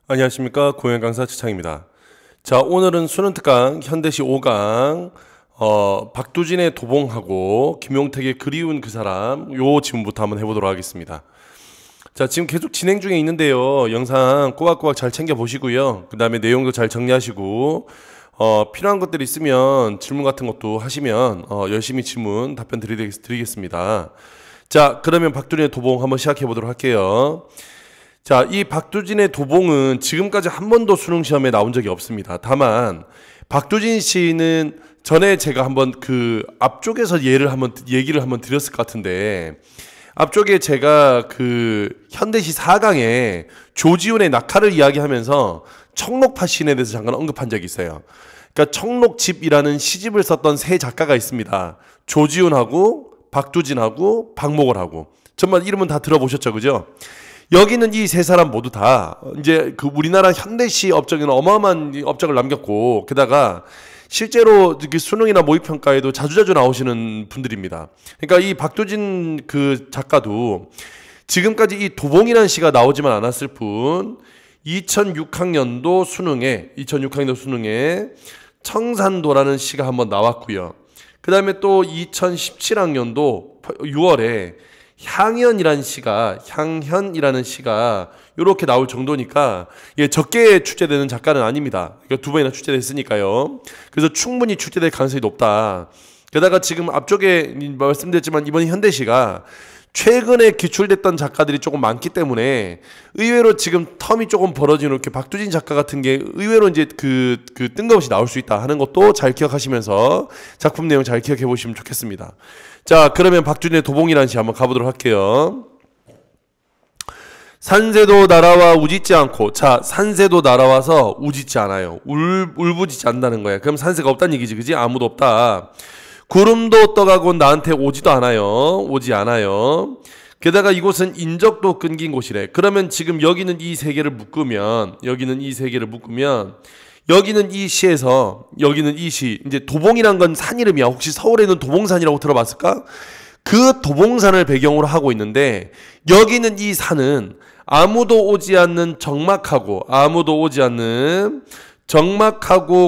안녕하십니까, 고현 강사 최창입니다. 자, 오늘은 수능 특강 현대시 5강 박두진의 도봉하고 김용택의 그리운 그 사람, 요 지문부터 한번 해보도록 하겠습니다. 자, 지금 계속 진행 중에 있는데요, 영상 꼬박꼬박 잘 챙겨 보시고요, 그 다음에 내용도 잘 정리하시고 필요한 것들이 있으면 질문 같은 것도 하시면 열심히 질문 답변 드리겠습니다. 자, 그러면 박두진의 도봉 한번 시작해 보도록 할게요. 자, 이 박두진의 도봉은 지금까지 한 번도 수능 시험에 나온 적이 없습니다. 다만 박두진 씨는 전에 제가 한번 그 앞쪽에서 얘기를 한번 드렸을 것 같은데, 앞쪽에 제가 그 현대시 4강에 조지훈의 낙하를 이야기하면서 청록파시인에 대해서 잠깐 언급한 적이 있어요. 그러니까 청록집이라는 시집을 썼던 세 작가가 있습니다. 조지훈하고 박두진하고 박목월하고. 정말 이름은 다 들어보셨죠, 그죠? 여기는 이 세 사람 모두 다 이제 그 우리나라 현대시 업적에는 어마어마한 업적을 남겼고, 게다가 실제로 수능이나 모의평가에도 자주자주 나오시는 분들입니다. 그러니까 이 박두진 그 작가도 지금까지 이 도봉이라는 시가 나오지만 않았을 뿐 2006학년도 수능에 청산도라는 시가 한번 나왔고요. 그 다음에 또 2017학년도 6월에 향현이라는 시가 이렇게 나올 정도니까 적게 출제되는 작가는 아닙니다. 두 번이나 출제됐으니까요. 그래서 충분히 출제될 가능성이 높다. 게다가 지금 앞쪽에 말씀드렸지만 이번 현대시가 최근에 기출됐던 작가들이 조금 많기 때문에 의외로 지금 텀이 조금 벌어지는 이렇게 박두진 작가 같은 게 의외로 이제 그 뜬금없이 나올 수 있다 하는 것도 잘 기억하시면서 작품 내용 잘 기억해 보시면 좋겠습니다. 자, 그러면 박두진의 도봉이라는 시 한번 가보도록 할게요. 산새도 날아와 우짖지 않고. 자, 산새도 날아와서 우짖지 않아요. 울부짖지 않는다는 거야. 그럼 산새가 없다는 얘기지, 그지? 아무도 없다. 구름도 떠가고 나한테 오지 않아요. 게다가 이곳은 인적도 끊긴 곳이래. 그러면 지금 여기는 이 세 개를 묶으면 여기는 이 시에서 여기는 이 시, 이제 도봉이란 건 산 이름이야. 혹시 서울에 있는 도봉산이라고 들어봤을까? 그 도봉산을 배경으로 하고 있는데, 여기는 이 산은 아무도 오지 않는 적막하고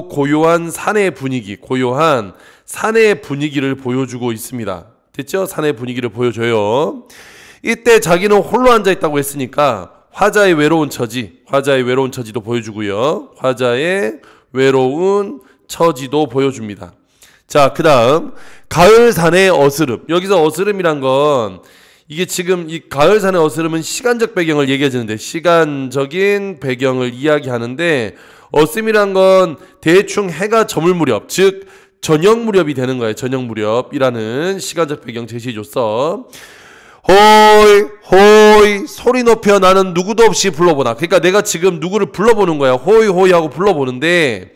고요한 산의 분위기를 보여주고 있습니다. 됐죠? 산의 분위기를 보여줘요. 이때 자기는 홀로 앉아있다고 했으니까 화자의 외로운 처지도 보여주고요. 화자의 외로운 처지도 보여줍니다. 자, 그 다음 가을산의 어스름. 여기서 어스름이란 건 이게 지금 이 가을산의 어스름은 시간적 배경을 얘기해주는데, 시간적인 배경을 이야기하는데, 어스름이란 건 대충 해가 저물 무렵, 즉 저녁 무렵이 되는 거예요. 저녁 무렵이라는 시간적 배경 제시해줬어. 호이 소리 높여 나는 누구도 없이 불러보나. 그러니까 내가 지금 누구를 불러보는 거야. 호이 하고 불러보는데,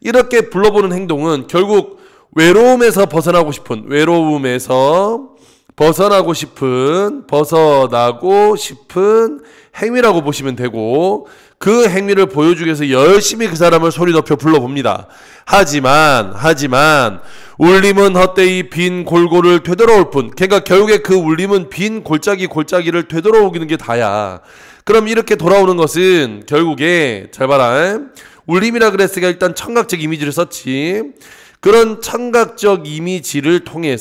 이렇게 불러보는 행동은 결국 외로움에서 벗어나고 싶은 행위라고 보시면 되고, 그 행위를 보여주기 위해서 열심히 그 사람을 소리 높여 불러봅니다. 하지만 울림은 헛되이 빈 골고를 되돌아올 뿐. 그러니까 결국에 그 울림은 빈 골짜기를 되돌아오기는 게 다야. 그럼 이렇게 돌아오는 것은 결국에 잘 봐라. 울림이라 그랬으니까 일단 청각적 이미지를 썼지. 그런 청각적 이미지를 통해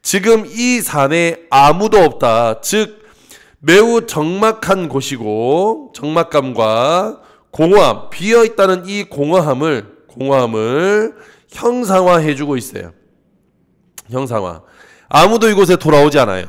지금 이 산에 아무도 없다. 즉 매우 적막한 곳이고, 적막감과 공허함, 비어있다는 이 공허함을 형상화해주고 있어요. 형상화. 아무도 이곳에 돌아오지 않아요.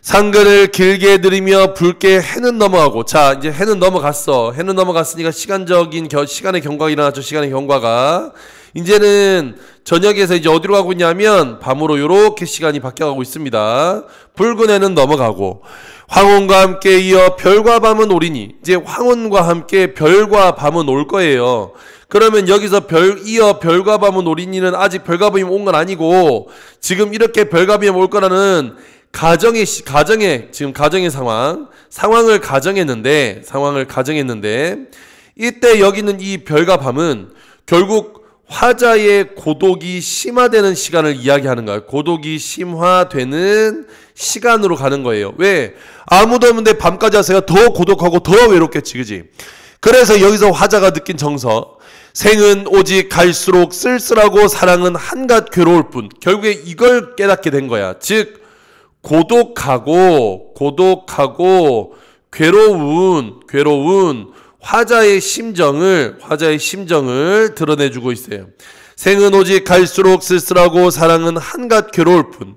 상근을 길게 들이며 붉게 해는 넘어가고. 자, 이제 해는 넘어갔으니까 시간의 경과가 일어났죠. 시간의 경과가. 이제는 저녁에서 이제 어디로 가고 있냐면 밤으로 요렇게 시간이 바뀌어가고 있습니다. 붉은 해는 넘어가고, 황혼과 함께 이어 별과 밤은 오리니. 이제 황혼과 함께 별과 밤은 올 거예요. 그러면 여기서 별과 밤은 오리니는 아직 별과 밤이 온 건 아니고, 지금 이렇게 별과 밤이 올 거라는 가정의 상황을 가정했는데, 이때 여기는 이 별과 밤은 결국 화자의 고독이 심화되는 시간을 이야기하는 거야. 고독이 심화되는 시간으로 가는 거예요. 왜? 아무도 없는데 밤까지 하세요. 더 고독하고 더 외롭겠지, 그지? 그래서 여기서 화자가 느낀 정서, 생은 오직 갈수록 쓸쓸하고 사랑은 한갓 괴로울 뿐. 결국에 이걸 깨닫게 된 거야. 즉 고독하고 괴로운 화자의 심정을 드러내주고 있어요. 생은 오직 갈수록 쓸쓸하고 사랑은 한갓 괴로울 뿐.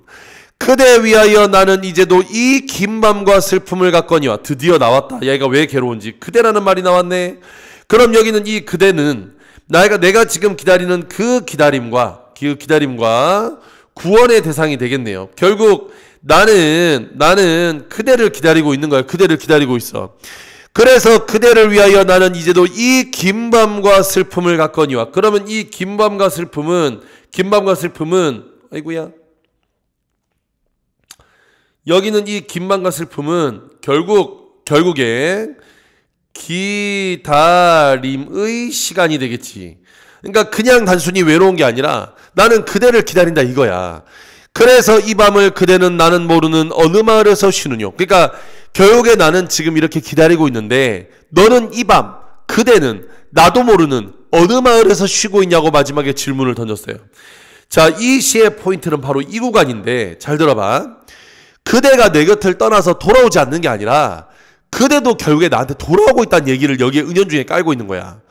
그대 위하여 나는 이제도 이 긴 밤과 슬픔을 갖거니와. 드디어 나왔다. 얘가 왜 괴로운지. 그대라는 말이 나왔네. 그럼 여기는 이 그대는 내가 지금 기다리는 그 기다림과 구원의 대상이 되겠네요. 결국 나는 그대를 기다리고 있는 거야. 그대를 기다리고 있어. 그래서 그대를 위하여 나는 이제도 이 긴 밤과 슬픔을 갖거니와. 그러면 이 긴 밤과 슬픔은 아이고야. 여기는 이 긴 밤과 슬픔은 결국에 기다림의 시간이 되겠지. 그러니까 그냥 단순히 외로운 게 아니라 나는 그대를 기다린다 이거야. 그래서 이 밤을 그대는 나는 모르는 어느 마을에서 쉬느뇨. 그러니까 결국에 나는 지금 이렇게 기다리고 있는데 너는 이 밤, 그대는 나도 모르는 어느 마을에서 쉬고 있냐고 마지막에 질문을 던졌어요. 자, 이 시의 포인트는 바로 이 구간인데 잘 들어봐. 그대가 내 곁을 떠나서 돌아오지 않는 게 아니라 그대도 결국에 나한테 돌아오고 있다는 얘기를 여기에 은연중에 깔고 있는 거야.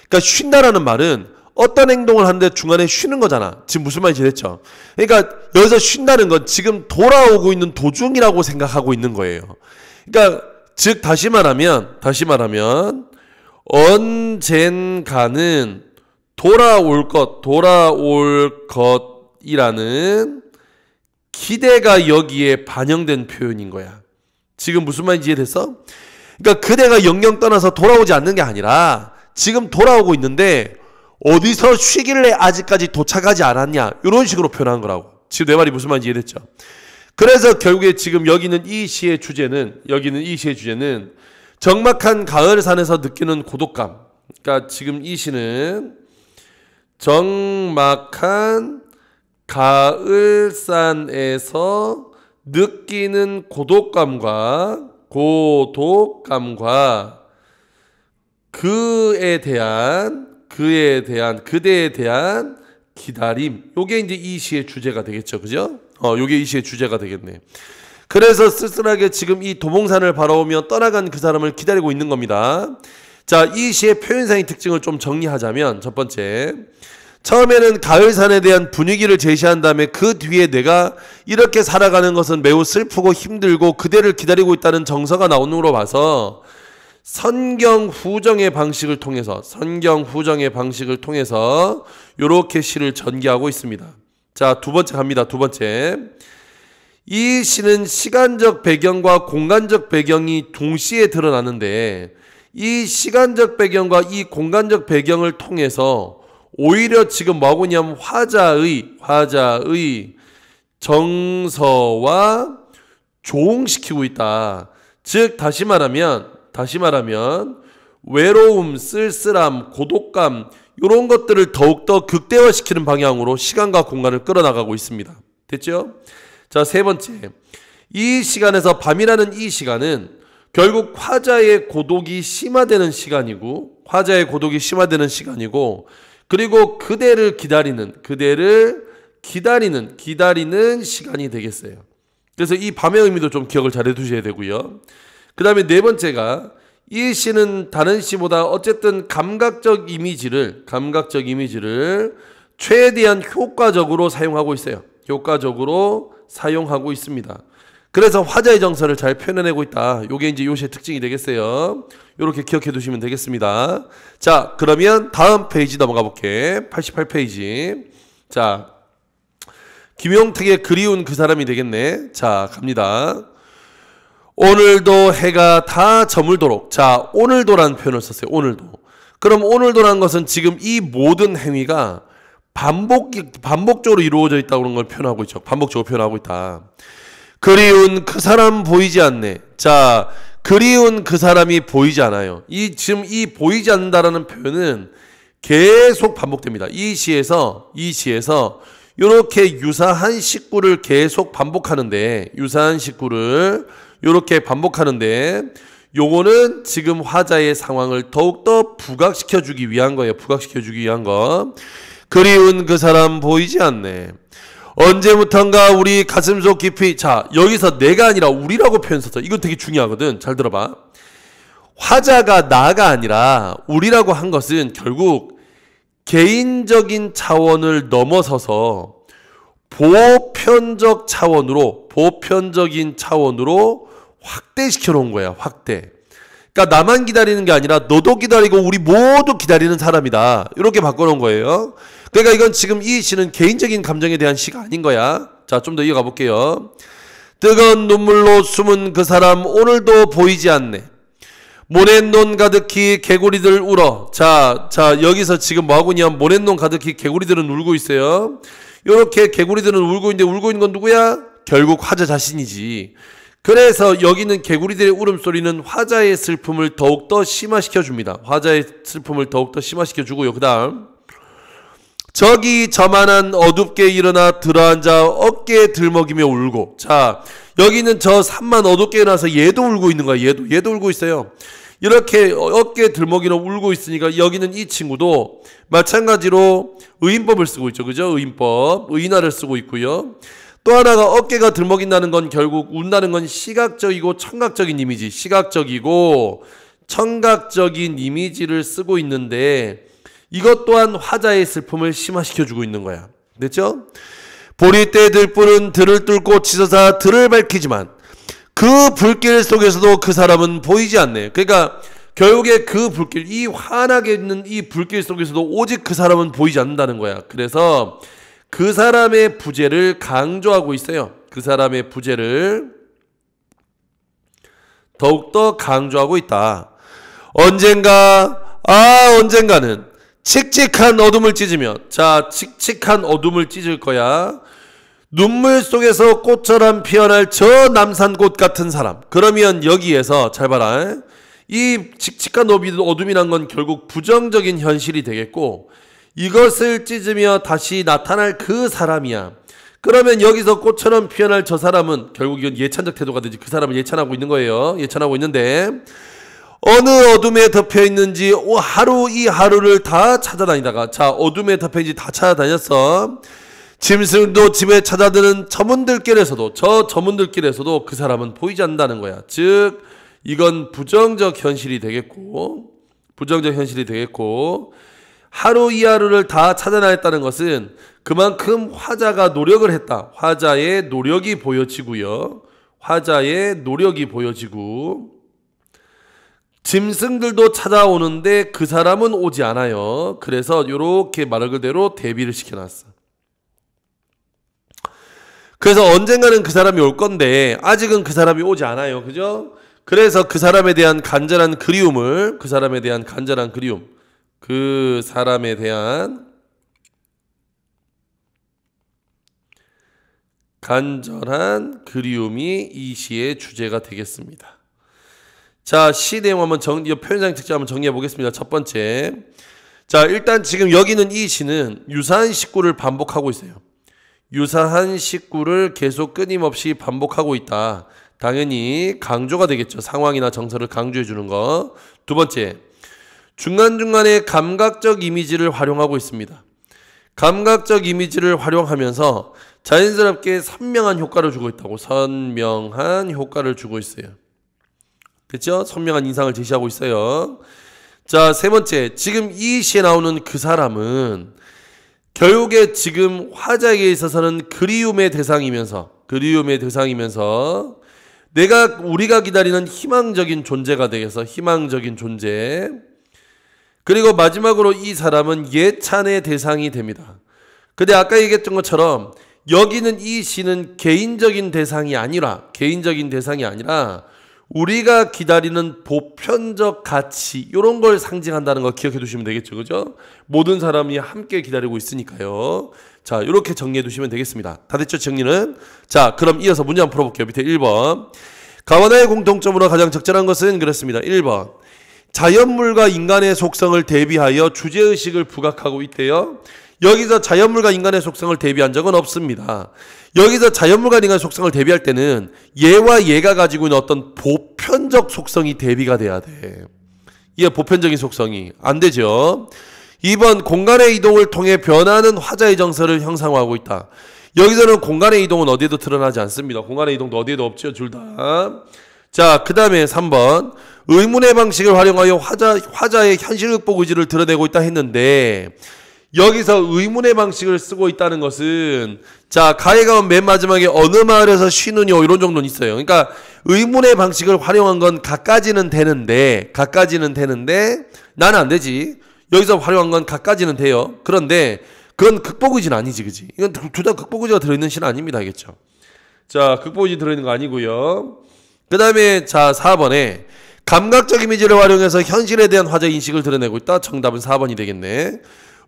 그러니까 쉰다라는 말은 어떤 행동을 하는데 중간에 쉬는 거잖아. 지금 무슨 말인지 됐죠? 그러니까 여기서 쉰다는 건 지금 돌아오고 있는 도중이라고 생각하고 있는 거예요. 그러니까 즉 다시 말하면 언젠가는 돌아올 것이라는 기대가 여기에 반영된 표현인 거야. 지금 무슨 말인지 이해됐어? 그러니까 그대가 영영 떠나서 돌아오지 않는 게 아니라 지금 돌아오고 있는데 어디서 쉬길래 아직까지 도착하지 않았냐, 이런 식으로 표현한 거라고. 지금 내 말이 무슨 말인지 이해됐죠? 그래서 결국에 지금 여기는 이 시의 주제는 적막한 가을산에서 느끼는 고독감. 그러니까 지금 이 시는 적막한 가을산에서 느끼는 고독감과 그대에 대한 기다림. 요게 이제 이 시의 주제가 되겠죠. 그죠? 요게 이 시의 주제가 되겠네. 그래서 쓸쓸하게 지금 이 도봉산을 바라보며 떠나간 그 사람을 기다리고 있는 겁니다. 자, 이 시의 표현상의 특징을 좀 정리하자면 첫 번째, 처음에는 가을산에 대한 분위기를 제시한 다음에 그 뒤에 내가 이렇게 살아가는 것은 매우 슬프고 힘들고 그대를 기다리고 있다는 정서가 나오는 걸로 봐서 선경 후정의 방식을 통해서 이렇게 시를 전개하고 있습니다. 자, 두 번째 갑니다. 두 번째, 이 시는 시간적 배경과 공간적 배경이 동시에 드러나는데 이 시간적 배경과 이 공간적 배경을 통해서 오히려 지금 뭐하고 있냐면 화자의 정서와 조응시키고 있다. 즉 다시 말하면 외로움, 쓸쓸함, 고독감 이런 것들을 더욱더 극대화시키는 방향으로 시간과 공간을 끌어나가고 있습니다. 됐죠? 자, 세 번째, 이 시간에서 밤이라는 이 시간은 결국 화자의 고독이 심화되는 시간이고 그리고 그대를 기다리는 시간이 되겠어요. 그래서 이 밤의 의미도 좀 기억을 잘 해두셔야 되고요. 그 다음에 네 번째가, 이 시는 다른 시보다 어쨌든 감각적 이미지를 최대한 효과적으로 사용하고 있습니다. 그래서 화자의 정서를 잘 표현해내고 있다. 요게 이제 요 시의 특징이 되겠어요. 요렇게 기억해 두시면 되겠습니다. 자, 그러면 다음 페이지 넘어가 볼게. 88페이지. 자, 김용택의 그리운 그 사람이 되겠네. 자, 갑니다. 오늘도 해가 다 저물도록. 자, 오늘도라는 표현을 썼어요. 오늘도. 그럼 오늘도라는 것은 지금 이 모든 행위가 반복적으로 이루어져 있다고 그런 걸 표현하고 있죠. 반복적으로 표현하고 있다. 그리운 그 사람 보이지 않네. 자, 그리운 그 사람이 보이지 않아요. 지금 이 보이지 않는다라는 표현은 계속 반복됩니다. 이 시에서 이렇게 유사한 식구를 계속 반복하는데, 유사한 식구를 이렇게 반복하는데, 요거는 지금 화자의 상황을 더욱더 부각시켜 주기 위한 거예요. 부각시켜 주기 위한 거. 그리운 그 사람 보이지 않네. 언제부턴가 우리 가슴속 깊이, 자, 여기서 내가 아니라 우리라고 표현 썼어. 이건 되게 중요하거든. 잘 들어봐. 화자가 나가 아니라 우리라고 한 것은 결국 개인적인 차원을 넘어서서 보편적인 차원으로 확대시켜 놓은 거야. 확대. 그러니까 나만 기다리는 게 아니라 너도 기다리고 우리 모두 기다리는 사람이다. 이렇게 바꿔놓은 거예요. 그러니까 이건 지금 이 시는 개인적인 감정에 대한 시가 아닌 거야. 자, 좀 더 이어가 볼게요. 뜨거운 눈물로 숨은 그 사람 오늘도 보이지 않네. 모냇논 가득히 개구리들 울어. 자, 여기서 지금 뭐하고 있냐면 모냇논 가득히 개구리들은 울고 있어요. 이렇게 개구리들은 울고 있는데 울고 있는 건 누구야? 결국 화자 자신이지. 그래서 여기는 개구리들의 울음소리는 화자의 슬픔을 더욱더 심화시켜 줍니다. 화자의 슬픔을 더욱더 심화시켜 주고요. 그 다음, 저기 저만한 어둡게 일어나 들어앉아 어깨에 들먹이며 울고. 자, 여기는 저 산만 어둡게 일어나서 얘도 울고 있는 거야. 얘도 울고 있어요. 이렇게 어깨에 들먹이며 울고 있으니까 여기는 이 친구도 마찬가지로 의인법을 쓰고 있죠. 그죠? 의인법, 의인화를 쓰고 있고요. 또 하나가 어깨가 들먹인다는 건 결국 운다는 건 시각적이고 청각적인 이미지, 시각적이고 청각적인 이미지를 쓰고 있는데 이것 또한 화자의 슬픔을 심화시켜주고 있는 거야. 됐죠? 보리때 들불은 들을 뚫고 치솟아 들을 밝히지만 그 불길 속에서도 그 사람은 보이지 않네. 그러니까 결국에 그 불길, 이 환하게 있는 이 불길 속에서도 오직 그 사람은 보이지 않는다는 거야. 그래서 그 사람의 부재를 강조하고 있어요. 그 사람의 부재를 더욱더 강조하고 있다. 언젠가는 칙칙한 어둠을 찢으며, 자, 칙칙한 어둠을 찢을 거야. 눈물 속에서 꽃처럼 피어날 저 남산꽃 같은 사람. 그러면 여기에서 잘 봐라. 이 칙칙한 어둠이란 건 결국 부정적인 현실이 되겠고 이것을 찢으며 다시 나타날 그 사람이야. 그러면 여기서 꽃처럼 피어날 저 사람은 결국 이건 예찬적 태도가 되지. 그 사람을 예찬하고 있는 거예요. 예찬하고 있는데 어느 어둠에 덮여 있는지 하루 이 하루를 다 찾아다니다가, 자, 어둠에 덮여 있는지 다 찾아다녔어. 짐승도 집에 찾아드는 저문들길에서도 그 사람은 보이지 않는다는 거야. 즉 이건 부정적 현실이 되겠고 하루 이 하루를 다 찾아다녔다는 것은 그만큼 화자가 노력을 했다. 화자의 노력이 보여지고요. 짐승들도 찾아오는데 그 사람은 오지 않아요. 그래서 이렇게 말 그대로 대비를 시켜놨어. 그래서 언젠가는 그 사람이 올 건데 아직은 그 사람이 오지 않아요. 그죠? 그래서 그 사람에 대한 간절한 그리움을, 그 사람에 대한 간절한 그리움이 이 시의 주제가 되겠습니다. 자, 시 내용 한번 표현상 특징 한번 정리해 보겠습니다. 첫 번째. 자, 일단 지금 여기는 이 시는 유사한 식구를 반복하고 있어요. 유사한 식구를 계속 끊임없이 반복하고 있다. 당연히 강조가 되겠죠. 상황이나 정서를 강조해 주는 거. 두 번째. 중간중간에 감각적 이미지를 활용하고 있습니다. 감각적 이미지를 활용하면서 자연스럽게 선명한 효과를 주고 있다고. 선명한 효과를 주고 있어요. 됐죠? 선명한 인상을 제시하고 있어요. 자, 세 번째. 지금 이 시에 나오는 그 사람은 결국에 지금 화자에게 있어서는 그리움의 대상이면서 우리가 기다리는 희망적인 존재가 되겠어. 희망적인 존재. 그리고 마지막으로 이 사람은 예찬의 대상이 됩니다. 근데 아까 얘기했던 것처럼 여기는 이 시는 개인적인 대상이 아니라 우리가 기다리는 보편적 가치 이런 걸 상징한다는 거 기억해 두시면 되겠죠. 그죠? 모든 사람이 함께 기다리고 있으니까요. 자, 이렇게 정리해 두시면 되겠습니다. 다 됐죠? 정리는? 자, 그럼 이어서 문제 한번 풀어볼게요. 밑에 1번. 가와나의 공통점으로 가장 적절한 것은 그렇습니다. 1번. 자연물과 인간의 속성을 대비하여 주제의식을 부각하고 있대요. 여기서 자연물과 인간의 속성을 대비한 적은 없습니다. 여기서 자연물과 인간의 속성을 대비할 때는 얘와 얘가 가지고 있는 어떤 보편적 속성이 대비가 돼야 돼. 이게 보편적인 속성이 안 되죠. 2번 공간의 이동을 통해 변하는 화자의 정서를 형상화하고 있다. 여기서는 공간의 이동은 어디에도 드러나지 않습니다. 공간의 이동도 어디에도 없죠. 둘 다. 자, 그 다음에 3번 의문의 방식을 활용하여 화자의 현실 극복 의지를 드러내고 있다 했는데 여기서 의문의 방식을 쓰고 있다는 것은 자 가해가 맨 마지막에 어느 마을에서 쉬느뇨 이런 정도는 있어요. 그러니까 의문의 방식을 활용한 건 갖가지는 되는데 나는 안 되지. 여기서 활용한 건 갖가지는 돼요. 그런데 그건 극복의지는 아니지, 그지? 이건 둘 다 극복의지가 들어있는 시는 아닙니다, 알겠죠? 자, 극복의지 들어있는 거 아니고요. 그 다음에 자 4번에 감각적 이미지를 활용해서 현실에 대한 화자 인식을 드러내고 있다. 정답은 4번이 되겠네.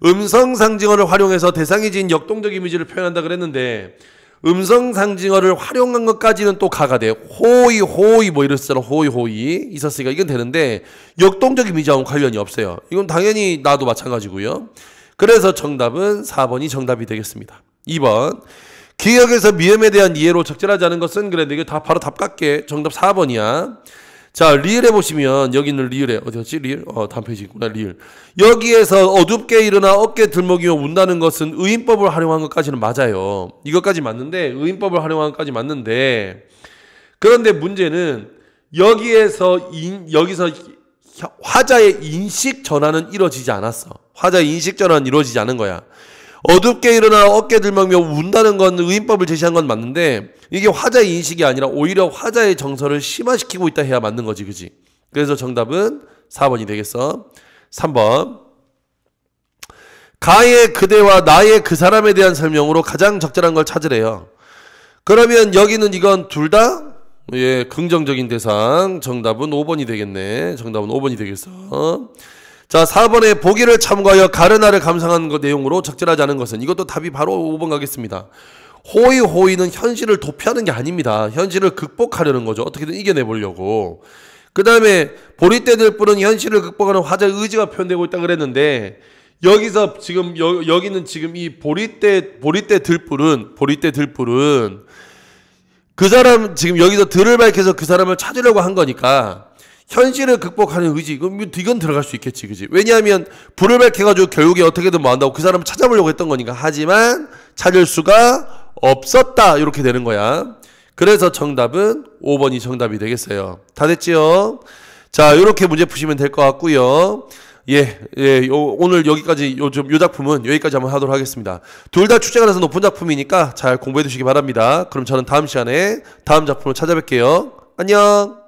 음성 상징어를 활용해서 대상이 지닌 역동적 이미지를 표현한다 그랬는데 음성 상징어를 활용한 것까지는 또 가가 돼. 호의 뭐 이랬잖아. 호의 있었으니까 이건 되는데 역동적 이미지하고는 관련이 없어요. 이건 당연히 나도 마찬가지고요. 그래서 정답은 4번이 정답이 되겠습니다. 2번 기억에서 미음에 대한 이해로 적절하지 않은 것은 그랬는데 이게 다 바로 답 깎게. 정답 4번이야. 자, 리을에 보시면 여기 있는 리을에 어디였지? 리을? 다음 페이지구나. 리을. 여기에서 어둡게 일어나 어깨 들먹이며 운다는 것은 의인법을 활용한 것까지는 맞아요. 이것까지 맞는데 의인법을 활용한 것까지 맞는데 그런데 문제는 여기서 화자의 인식 전환은 이루어지지 않았어. 화자의 인식 전환은 이루어지지 않은 거야. 어둡게 일어나 어깨 들먹이며 운다는 건 의인법을 제시한 건 맞는데 이게 화자의 인식이 아니라 오히려 화자의 정서를 심화시키고 있다 해야 맞는 거지, 그지? 그래서 정답은 4번이 되겠어. 3번 가의 그대와 나의 그 사람에 대한 설명으로 가장 적절한 걸 찾으래요. 그러면 여기는 이건 둘 다 예, 긍정적인 대상. 정답은 5번이 되겠네. 정답은 5번이 되겠어. 자, 4번에 보기를 참고하여 가르나를 감상한 것 내용으로 적절하지 않은 것은 이것도 답이 바로 5번 가겠습니다. 호의는 현실을 도피하는 게 아닙니다. 현실을 극복하려는 거죠. 어떻게든 이겨내보려고. 그 다음에 보리떼들 뿔은 현실을 극복하는 화자의 의지가 표현되고 있다 그랬는데 여기서 지금 여기는 지금 이 보리떼 들뿔은 그 사람 지금 여기서 들을 밝혀서 그 사람을 찾으려고 한 거니까 현실을 극복하는 의지 이건 들어갈 수 있겠지, 그지? 왜냐하면 불을 밝혀가지고 결국에 어떻게든 뭐 한다고 그 사람을 찾아보려고 했던 거니까. 하지만 찾을 수가 없었다 이렇게 되는 거야. 그래서 정답은 5번이 정답이 되겠어요. 다 됐지요? 자, 이렇게 문제 푸시면 될 것 같고요. 오늘 여기까지 요 작품은 여기까지 한번 하도록 하겠습니다. 둘 다 출제가 돼서 높은 작품이니까 잘 공부해 두시기 바랍니다. 그럼 저는 다음 시간에 다음 작품을 찾아뵐게요. 안녕.